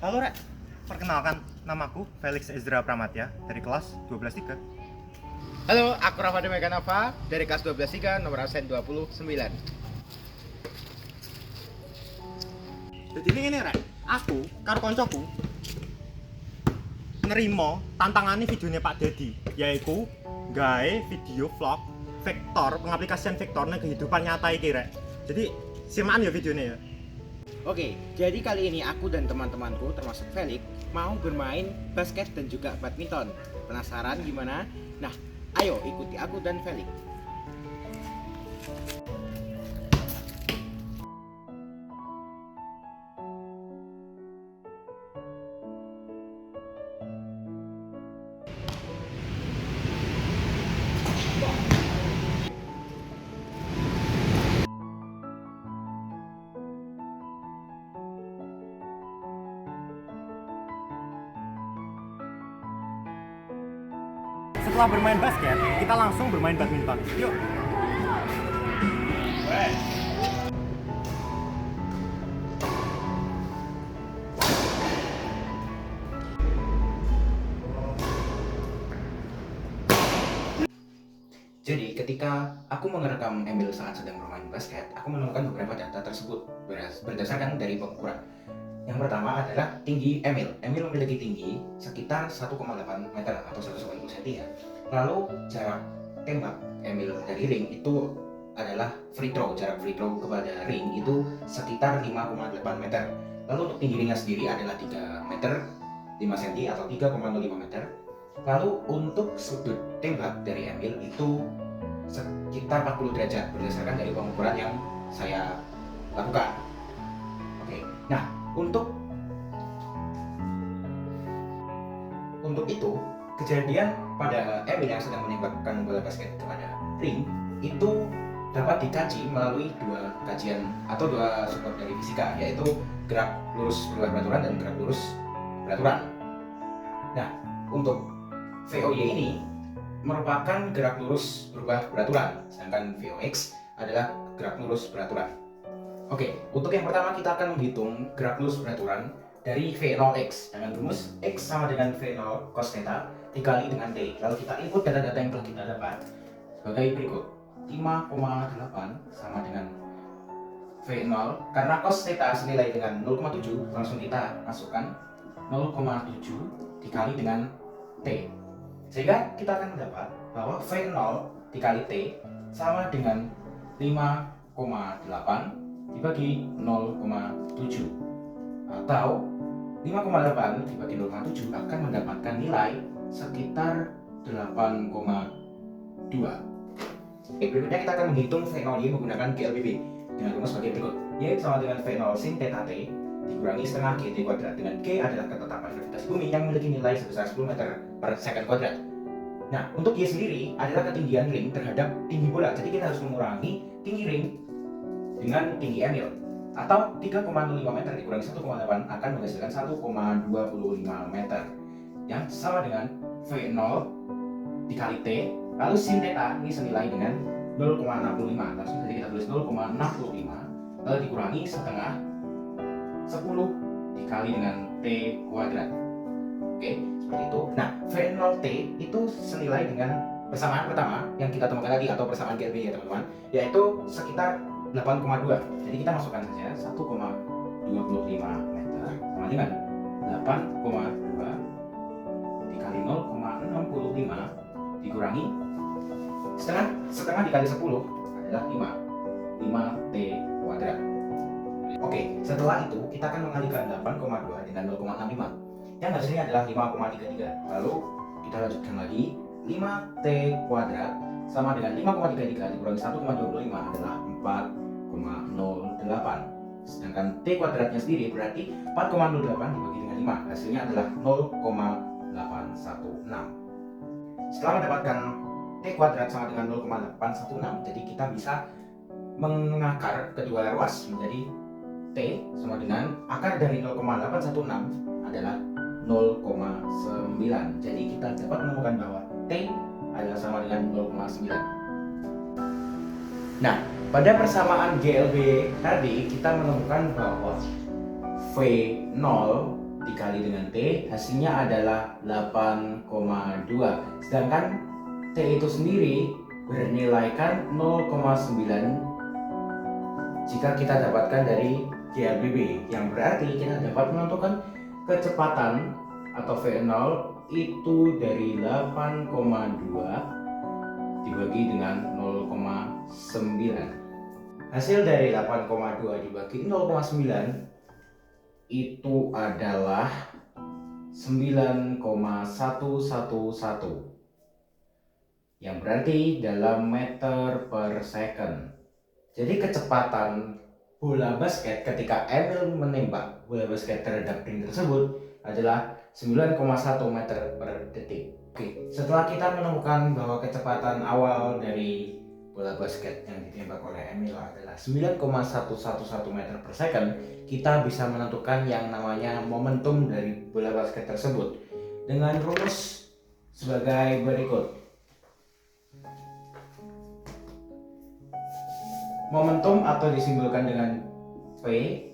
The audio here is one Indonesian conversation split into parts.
Halo Rek, perkenalkan namaku Felix Ezra Pramatya dari kelas 12-3. Halo, aku Ramadhan Meganava dari kelas 12-3 nomor absen 29. Jadi ini Rek, aku karo koncoku nerima tantangannya videonya Pak Dedi, yaitu gawe video vlog vektor, pengaplikasian vektornya kehidupan nyata iki Rek. Jadi simaan ya videonya ya. Oke, jadi kali ini aku dan teman-temanku termasuk Felix mau bermain basket dan juga badminton. Penasaran gimana? Nah, ayo ikuti aku dan Felix. Setelah bermain basket, kita langsung bermain badminton. Yuk. Jadi ketika aku merekam Emil saat sedang bermain basket, aku menemukan beberapa data tersebut berdasarkan dari pengukuran. Yang pertama adalah tinggi Emil. Emil memiliki tinggi sekitar 1,8 meter atau 180 cm ya. Lalu jarak tembak Emil dari ring itu adalah free throw. Jarak free throw kepada ring itu sekitar 5,8 meter. Lalu untuk tinggi ringnya sendiri adalah 3 meter 5 cm atau 3,05 meter. Lalu untuk sudut tembak dari Emil itu sekitar 40 derajat berdasarkan dari pengukuran yang saya lakukan. Oke, nah untuk itu kejadian pada Emil yang sedang menembakkan bola basket kepada ring itu dapat dikaji melalui dua kajian atau dua support dari fisika, yaitu gerak lurus berubah beraturan dan gerak lurus beraturan. Nah, untuk VOY ini merupakan gerak lurus berubah beraturan, sedangkan VOX adalah gerak lurus beraturan. Oke, untuk yang pertama kita akan menghitung gerak lurus beraturan dari V0x dengan rumus X sama dengan V0 cos theta dikali dengan T. Lalu kita input data-data yang telah kita dapat sebagai berikut. 5,8 sama dengan V0, karena cos theta senilai dengan 0,7, langsung kita masukkan 0,7 dikali dengan T. Sehingga kita akan mendapat bahwa V0 dikali T sama dengan 5,8 dibagi 0,7, atau 5,8 dibagi 0,7 akan mendapatkan nilai sekitar 8,2. Berikutnya kita akan menghitung V0Y menggunakan GLBB dengan rumus sebagai berikut. Y sama dengan V0 sin theta T dikurangi setengah GT kuadrat, dengan G adalah ketetapan gravitasi bumi yang memiliki nilai sebesar 10 meter per second kuadrat. Nah, untuk Y sendiri adalah ketinggian ring terhadap tinggi bola. Jadi kita harus mengurangi tinggi ring dengan tinggi Emil, atau 3,05 meter dikurangi 1,8 akan menghasilkan 1,25 meter yang sama dengan V0 dikali T, lalu sin theta ini senilai dengan 0,65. Langsung jadi kita tulis 0,65 lalu dikurangi setengah 10 dikali dengan T kuadrat. Oke, seperti itu. Nah, V0T itu senilai dengan persamaan pertama yang kita temukan tadi, atau persamaan GLB ya teman-teman, yaitu sekitar 8,2. Jadi kita masukkan saja 1,25 meter sama dengan 8,2 dikali 0,65 dikurangi setengah dikali 10 adalah 5T kuadrat. Oke, setelah itu kita akan mengalihkan 8,2 dengan 0,65 yang hasilnya adalah 5,33. Lalu kita lanjutkan lagi, 5T kuadrat sama dengan 5,33 dikurangi 1,25 adalah 4,08. Sedangkan T kuadratnya sendiri berarti 4,08 dibagi dengan 5, hasilnya adalah 0,816. Setelah mendapatkan T kuadrat sama dengan 0,816, jadi kita bisa mengakar kedua ruas menjadi T sama dengan akar dari 0,816 adalah 0,9. Jadi kita dapat menemukan bahwa T adalah sama dengan 0,9. Nah, pada persamaan GLB tadi kita menemukan bahwa V0 dikali dengan T, hasilnya adalah 8,2. Sedangkan T itu sendiri bernilaikan 0,9 jika kita dapatkan dari GLBB, yang berarti kita dapat menentukan kecepatan atau V0 itu dari 8,2 dibagi dengan 0,9. Hasil dari 8,2 dibagi 0,9 itu adalah 9,111, yang berarti dalam meter per second. Jadi kecepatan bola basket ketika Emil menembak bola basket terhadap ring tersebut adalah 9,1 meter per detik. Oke, setelah kita menemukan bahwa kecepatan awal dari bola basket yang ditembak oleh Emil adalah 9,111 meter per second, kita bisa menentukan yang namanya momentum dari bola basket tersebut dengan rumus sebagai berikut. Momentum atau disimbolkan dengan P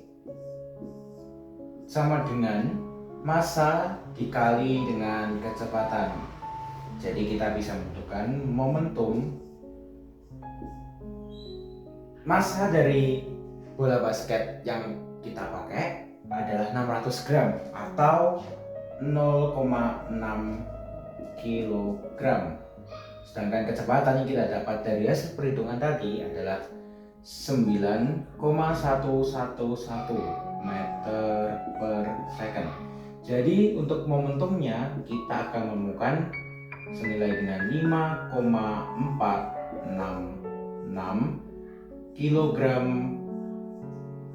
sama dengan massa dikali dengan kecepatan. Jadi kita bisa menentukan momentum massa dari bola basket yang kita pakai adalah 600 gram atau 0,6 kilogram. Sedangkan kecepatan yang kita dapat dari hasil perhitungan tadi adalah 9,111 meter per second. Jadi untuk momentumnya kita akan menemukan senilai dengan 5,466 kilogram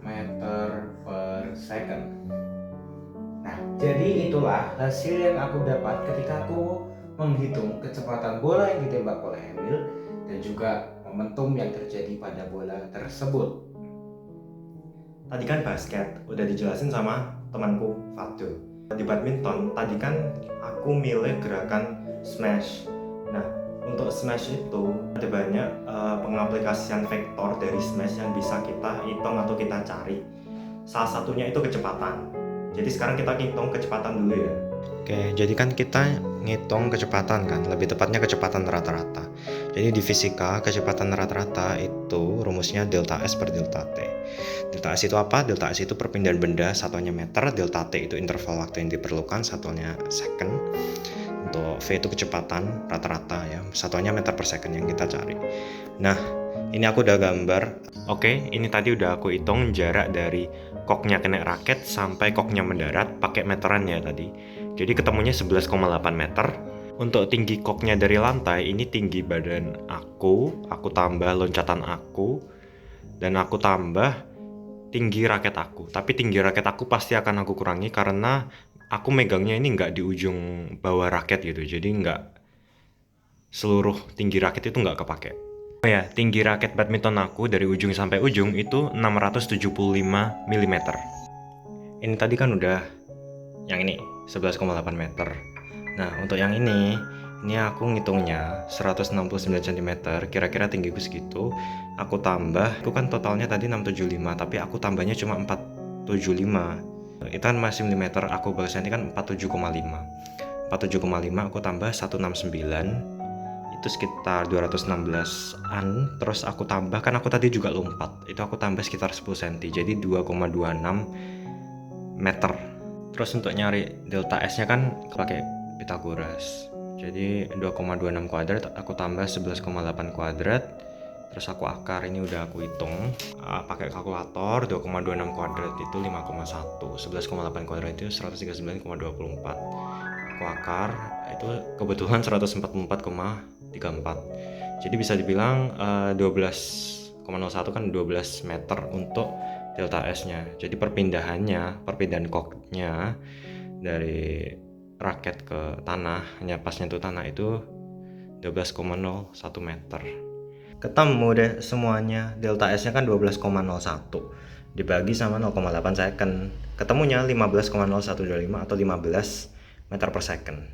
meter per second. Nah, jadi itulah hasil yang aku dapat ketika aku menghitung kecepatan bola yang ditembak oleh Emil dan juga momentum yang terjadi pada bola tersebut. Tadi kan basket udah dijelasin sama temanku Fadil. Di badminton tadi kan aku milih gerakan smash. Nah, untuk smash itu ada banyak pengaplikasian vektor dari smash yang bisa kita hitung atau kita cari. Salah satunya itu kecepatan. Jadi sekarang kita hitung kecepatan dulu ya. Oke, jadi kan kita ngitung kecepatan kan, lebih tepatnya kecepatan rata-rata. Jadi di fisika, kecepatan rata-rata itu rumusnya delta S per delta T. Delta S itu apa? Delta S itu perpindahan benda, satuannya meter. Delta T itu interval waktu yang diperlukan, satuannya second. Untuk V itu kecepatan rata-rata ya, satuannya meter per second yang kita cari. Nah, ini aku udah gambar. Oke, ini tadi udah aku hitung jarak dari koknya kena raket sampai koknya mendarat pakai meteran ya tadi. Jadi ketemunya 11,8 meter. Untuk tinggi koknya dari lantai, ini tinggi badan aku tambah loncatan aku, dan aku tambah tinggi raket aku. Tapi tinggi raket aku pasti akan aku kurangi karena aku megangnya ini nggak di ujung bawah raket gitu. Jadi nggak seluruh tinggi raket itu nggak kepake. Oh ya, tinggi raket badminton aku dari ujung sampai ujung itu 675 mm. Ini tadi kan udah yang ini 11,8 meter. Nah, untuk yang ini aku ngitungnya 169 cm, kira-kira tinggiku segitu. Aku tambah, itu kan totalnya tadi 675, tapi aku tambahnya cuma 475. Itu kan masih milimeter, aku balasnya ini kan 47,5. 47,5 aku tambah 169. Itu sekitar 216an. Terus aku tambah, kan aku tadi juga lompat, itu aku tambah sekitar 10 cm, jadi 2,26 meter. Terus untuk nyari delta S nya kan pakai Pythagoras, jadi 2,26 kuadrat aku tambah 11,8 kuadrat. Terus aku akar, ini udah aku hitung pakai kalkulator. 2,26 kuadrat itu 5,1, 11,8 kuadrat itu 139,24. Aku akar, itu kebetulan 144,34. Jadi bisa dibilang 12,01 kan 12 meter untuk delta S nya. Jadi perpindahan koknya dari raket ke tanah, nyapasnya itu tanah, itu 12,01 meter. Ketemu deh semuanya. Delta S nya kan 12,01 dibagi sama 0,8 second, ketemunya 15,0125 atau 15 meter per second.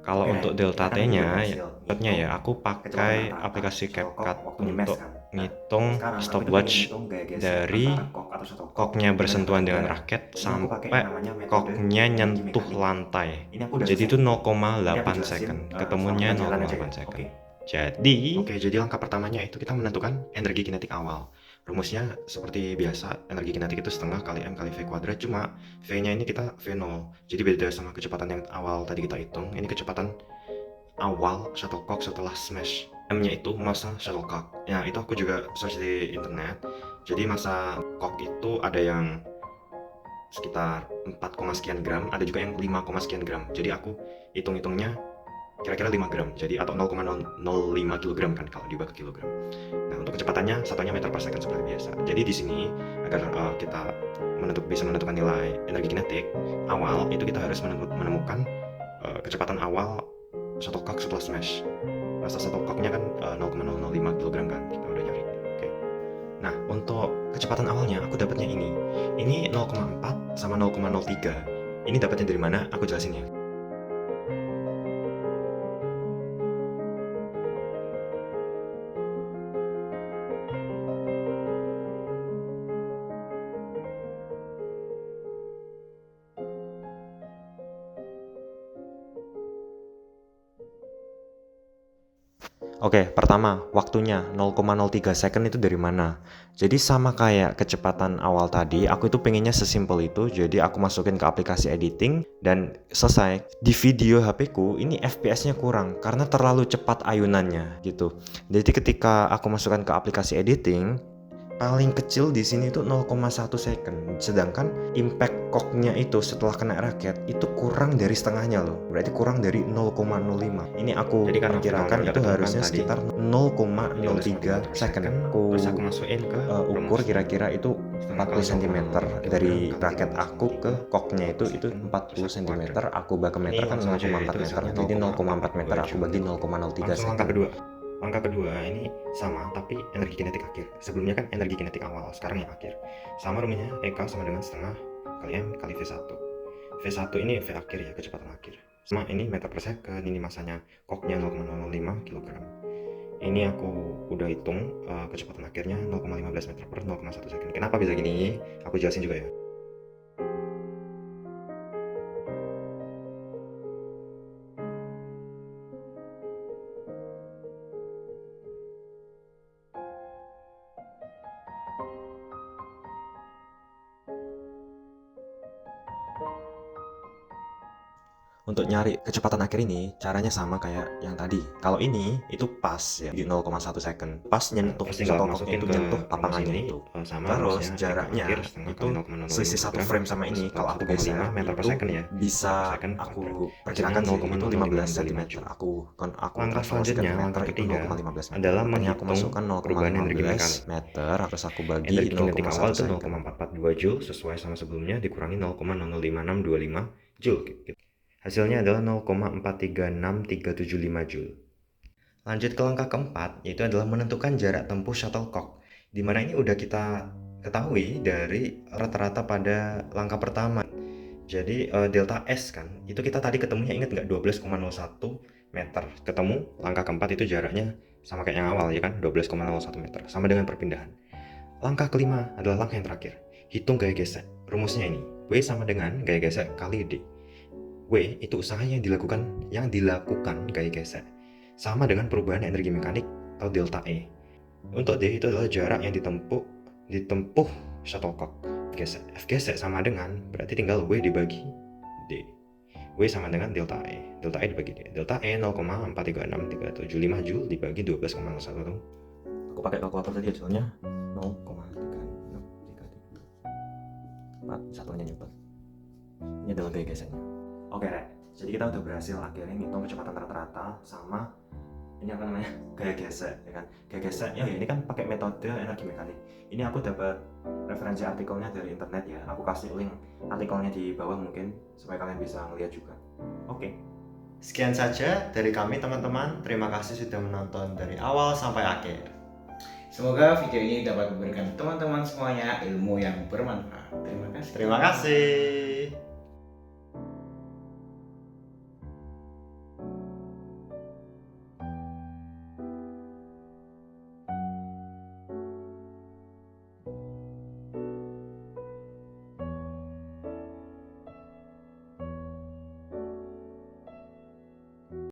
Kalau Oke, untuk kita delta kan tadi udah T-nya, berhasil ya ngitung aku kecepatan pakai rata-rata aplikasi shuttle cock CapCut waktu nge-mesh untuk kan. Nah, ngitung sekarang aku itu pengen stopwatch ngitung gaya geser dari antara cock atau shuttle cock koknya dengan bersentuhan dengan udara. raket Ini aku pakai yang sampai namanya metode koknya energi nyentuh mekanik. lantai. Ini aku udah Jadi selesai itu nih. 0,8 Nanti aku jelasin second. selama Ketemunya kita jalan aja 0,8 ya. second. Oke. Jadi langkah pertamanya itu kita menentukan energi kinetik awal. Rumusnya seperti biasa, energi kinetik itu setengah kali M kali V kuadrat, cuma V-nya ini kita V0. Jadi beda sama kecepatan yang awal tadi kita hitung. Ini kecepatan awal shuttlecock setelah smash. M-nya itu massa shuttlecock. Ya, itu aku juga search di internet. Jadi massa cock itu ada yang sekitar 4, sekian gram, ada juga yang 5, sekian gram. Jadi aku hitung-hitungnya kira-kira 5 gram, jadi atau 0,005 kilogram kan kalau dibagi kilogram. Nah, untuk kecepatannya satunya meter per second seperti biasa. Jadi di sini agar kita bisa menentukan nilai energi kinetik awal, itu kita harus menemukan kecepatan awal shuttlecock setelah smash. Masa shuttlecocknya kan 0,005 kilogram kan, kita udah nyari. Oke. Nah, untuk kecepatan awalnya aku dapatnya ini. Ini 0,4 sama 0,03. Ini dapatnya dari mana? Aku jelasin ya. Oke, pertama, waktunya 0,03 second itu dari mana? Jadi sama kayak kecepatan awal tadi, aku itu pengennya sesimpel itu, jadi aku masukin ke aplikasi editing, dan selesai. Di video HP ku, ini FPS-nya kurang, karena terlalu cepat ayunannya, gitu. Jadi ketika aku masukkan ke aplikasi editing, paling kecil di sini itu 0,1 second, sedangkan impact cocknya itu setelah kena raket itu kurang dari setengahnya loh, berarti kurang dari 0,05. Ini aku perkirakan itu harusnya sekitar 0,03 second. Aku masukin ke ukur kira-kira itu 40 cm dari raket aku ke cocknya itu 40 cm. Aku bagi meter kan 0,4 meter, jadi 0,4 meter aku bagi 0,03 second. Langkah kedua ini sama tapi energi kinetik akhir. Sebelumnya kan energi kinetik awal, sekarang yang akhir. Sama rumusnya EK sama dengan setengah kali M kali V1. V1 ini V akhir ya, kecepatan akhir. Sama ini meter per second, ini masanya koknya 0,005 kg. Ini aku udah hitung kecepatan akhirnya 0,15 meter per 0,1 second. Kenapa bisa gini? Aku jelasin juga ya. Untuk nyari kecepatan akhir ini caranya sama kayak yang tadi. Kalau ini itu pas ya di 0,1 second. Pas nyentuh shuttlecocknya itu nyentuh lapangannya itu. Terus jaraknya itu selisih 1 frame sama ini. Kalau aku geser meter per itu second ya. bisa aku perkirakan sih itu 15 cm. Aku Langkah transformasikan selanjutnya, ke meter langkah itu ketiga 0,15 meter. adalah Makanya aku menghitung masukkan perubahan energi 0,15 meter, terus aku bagi energi kinetik awal 0,1 itu second. 0,442 joule sesuai sama sebelumnya dikurangi 0,005625 joule. Hasilnya adalah 0,436375 joule. Lanjut ke langkah keempat, yaitu adalah menentukan jarak tempuh shuttlecock, di mana ini udah kita ketahui dari rata-rata pada langkah pertama. Jadi delta S kan, itu kita tadi ketemunya ingat nggak 12,01 meter. Ketemu langkah keempat itu jaraknya sama kayak yang awal ya kan, 12,01 meter, sama dengan perpindahan. Langkah kelima adalah langkah yang terakhir, hitung gaya gesek. Rumusnya ini, W sama dengan gaya gesek kali D. W itu usaha yang dilakukan gaya gesek, sama dengan perubahan energi mekanik atau delta E. Untuk D itu adalah jarak yang ditempuh shuttlecock. F gesek sama dengan, berarti tinggal W dibagi D. W sama dengan delta E. Delta E dibagi D. Delta E 0,436375 joule dibagi 12,01. Aku pakai kalkulator tadi hasilnya 0,36344, satunya nyebut. Ini adalah gaya geseknya. Oke, Rek. Jadi kita udah berhasil akhirnya ngitung kecepatan rata-rata sama ini apa namanya? Gaya gesek, ya kan? Gaya gesek ya ini kan pakai metode energi mekanik. Ini aku dapat referensi artikelnya dari internet ya. Aku kasih link artikelnya di bawah mungkin supaya kalian bisa ngeliat juga. Oke. Sekian saja dari kami teman-teman. Terima kasih sudah menonton dari awal sampai akhir. Semoga video ini dapat memberikan teman-teman semuanya ilmu yang bermanfaat. Terima kasih. Terima kasih.